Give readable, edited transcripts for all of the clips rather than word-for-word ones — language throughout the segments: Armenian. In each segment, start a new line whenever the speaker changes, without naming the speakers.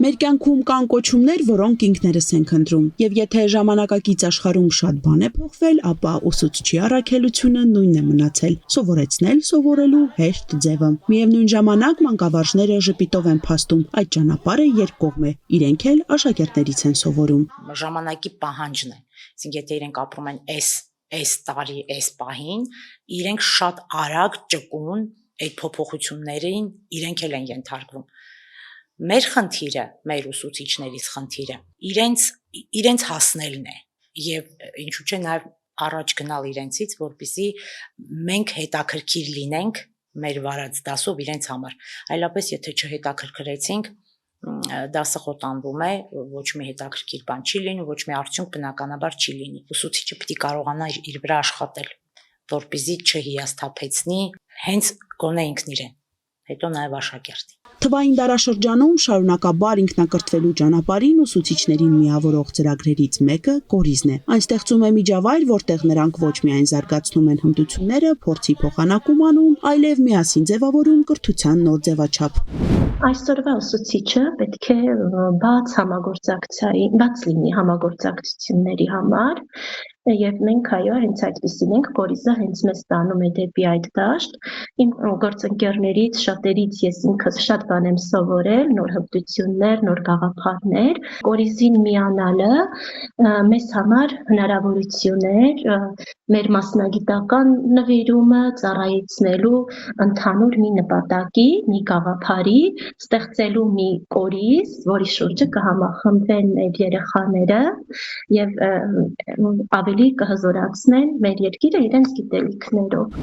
Մեր կյանքում կան կոչումներ, որոնք ինքներս ենք ընտրում, եւ եթե ժամանակակից աշխարհում շատ բան է փոխվել, ապա ուսուցչի առաքելությունը նույնն է մնացել՝ սովորեցնել սովորելու հեշտ ձևը։ Միևնույն ժամանակ մանկավարժները ժպիտով են փաստում, այդ ճանապարհը երկկողմ է, իրենք էլ աշակերտներից են սովորում։
Ժամանակի պահանջն է, այսինքն եթե իրենք ապրում են այս տարի, այս պահին, իրենք շատ արագ ճկուն այդ փոփոխություններին իրենք էլ են ենթարկվում։ Մեր խնդիրը, մեր ուսուցիչներից խնդիրը իրենց հասնելն է եւ ինչու՞ չէ նաեւ առաջ գնալ իրենցից, որպեսզի մենք հետաքրքիր լինենք մեր վարած դասով իրենց համար։ Այլապես եթե չհետաքրքրեցինք, դասը խոտանվում է, ոչ մի հետաքրքիր բան չի լինի, ոչ մի արդյունք բնականաբար չի լինի։ Ուսուցիչը պետք է կարողանա իր վրա աշխատել, որպեսզի չհիասթափեցնի հենց գոնե ինքն իրեն, հետո նաեւ աշակերտին։
Թվային դարաշրջանում շարունակաբար ինքնակրթվելու ճանապարհին ուսուցիչներին միավորող ծրագրերից մեկը կորիզն է։ Այն ստեղծում է միջավայր, որտեղ նրանք ոչ միայն զարգացնում են հմտությունները, փորձի փոխանակում անում, այլև միասին ձևավորում կրթության նոր ձևաչափ։
Այսօրվա ուսուցիչը պետք է բաց լինի համագործակցությունների համար, եւ մենք այո հենց այդպեսին ենք, կորիզը հենց մեզ տանում է դեպի այդ դաշտ։ Իմ գործընկերներից շատերից ես ինքս շատ բան եմ սովորել, նոր հմտություններ, նոր գաղափարներ։ Կորիզին միանալը մեզ համար հնարավորություն էր մեր մասնագիտական նվիրումը ծառայեցնելու ընդհանուր մի նպատակի, մի գաղափարի, ստեղծելու մի կորիզ, որի շուրջը կհամախմբվեն մեր երեխաները եւ ավելի կհզորացնեն մեր երկիրը իրենց գիտելիքներով։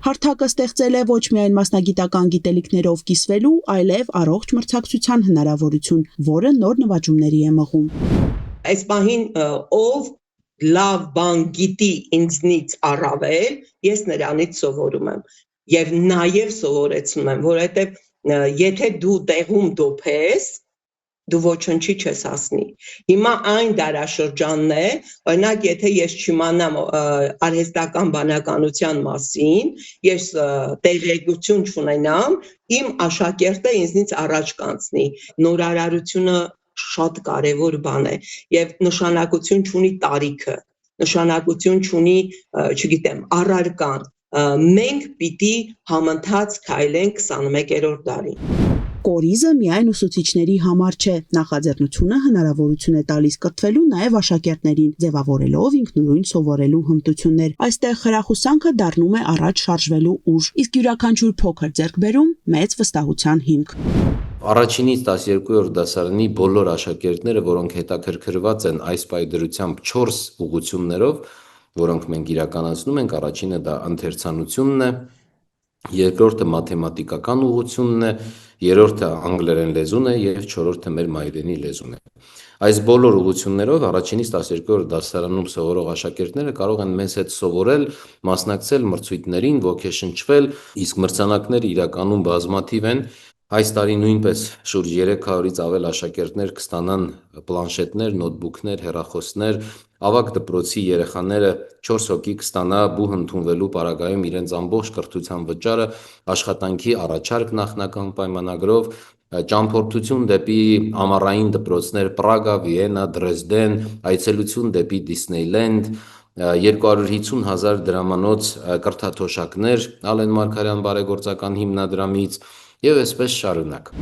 Հարթակը ստեղծել է ոչ միայն մասնագիտական գիտելիքներով կիսվելու, այլև առողջ մրցակցության հնարավորություն, որը նոր նվաճումների է մղում։
Այս պահին ով լավ բան գիտի ինձնից առավել, ես նրանից սովորում եմ եւ նաեւ սովորեցնում եմ, որովհետեւ եթե դու տեղում դոփես, դու ոչնչի չես հասնի։ Հիմա այն դարաշրջանն է, օրինակ եթե ես չիմանամ արհեստական բանականության մասին, ես տեղեկություն չունենամ, իմ աշակերտը ինձնից առաջ կանցնի։ Նորարարությունը շատ կարևոր բան է եւ նշանակություն չունի տարիքը, նշանակություն չունի, չգիտեմ, առարկան։ Մենք պիտի համընթաց քայլենք 21-րդ դարին։
Կորիզը միայն ուսուցիչների համար չէ, նախաձեռնությունը հնարավորություն է տալիս կրթվելու նաև աշակերտներին, ձևավորելով ինքնուրույն սովորելու հմտություններ։ Այստեղ խրախուսանքը դառնում է առաջ շարժվելու ուժ, իսկ յուրաքանչյուր փոքր ձեռքբերում մեծ վստահության հիմք։
Առաջինից 12-րդ դասարանի բոլոր աշակերտները, որոնք հետաքրքրված են այս պայդրությամբ 4 ուղղություններով, որոնք մենք իրականացնում ենք, առաջինը դա ընթերցանությունն է, երկրորդը մաթեմատիկական ուղղությունն է, երրորդը անգլերեն լեզուն է եւ չորրորդը մեր մայրենի լեզուն է։ Այս բոլոր ուղղություններով առաջինից 12-րդ դասարանում սովորող աշակերտները կարող են մեզ հետ սովորել, մասնակցել մրցույթներին, ոգեշնչվել, իսկ մրցանակները իրականում բազմաթիվ են։ Այս տարի նույնպես շուրջ 300-ից ավել աշակերտներ կստանան պլանշետներ, նոթբուքներ, հեռախոսներ, ավագ դպրոցի երեխաները 4 հոգի կստանա բուհ ընդունվելու պարագայում իրենց ամբողջ կրթության վճարը, աշխատանքի առաջարկ նախնական պայմանագրով, ճամփորդություն դեպի ամառային դպրոցներ Պրագա, Վիեննա, Դրեզդեն, այցելություն դեպի Դիսնեյլենդ, 250,000 դրամանոց կրթաթոշակներ Ալեն Մարգարյան բարեգործական հիմնադրամից եւ այսպես շարունակ։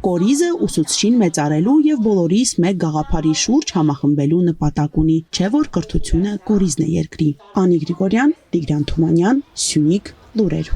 Կորիզը ուսուցչին մեծարելու եւ բոլորիս մեկ գաղափարի շուրջ համախմբելու նպատակ ունի, չէ՞ որ կրթությունը կորիզն է երկրի։ Անի Գրիգորյան, Տիգրան Թումանյան, Սյունիք, լուրեր։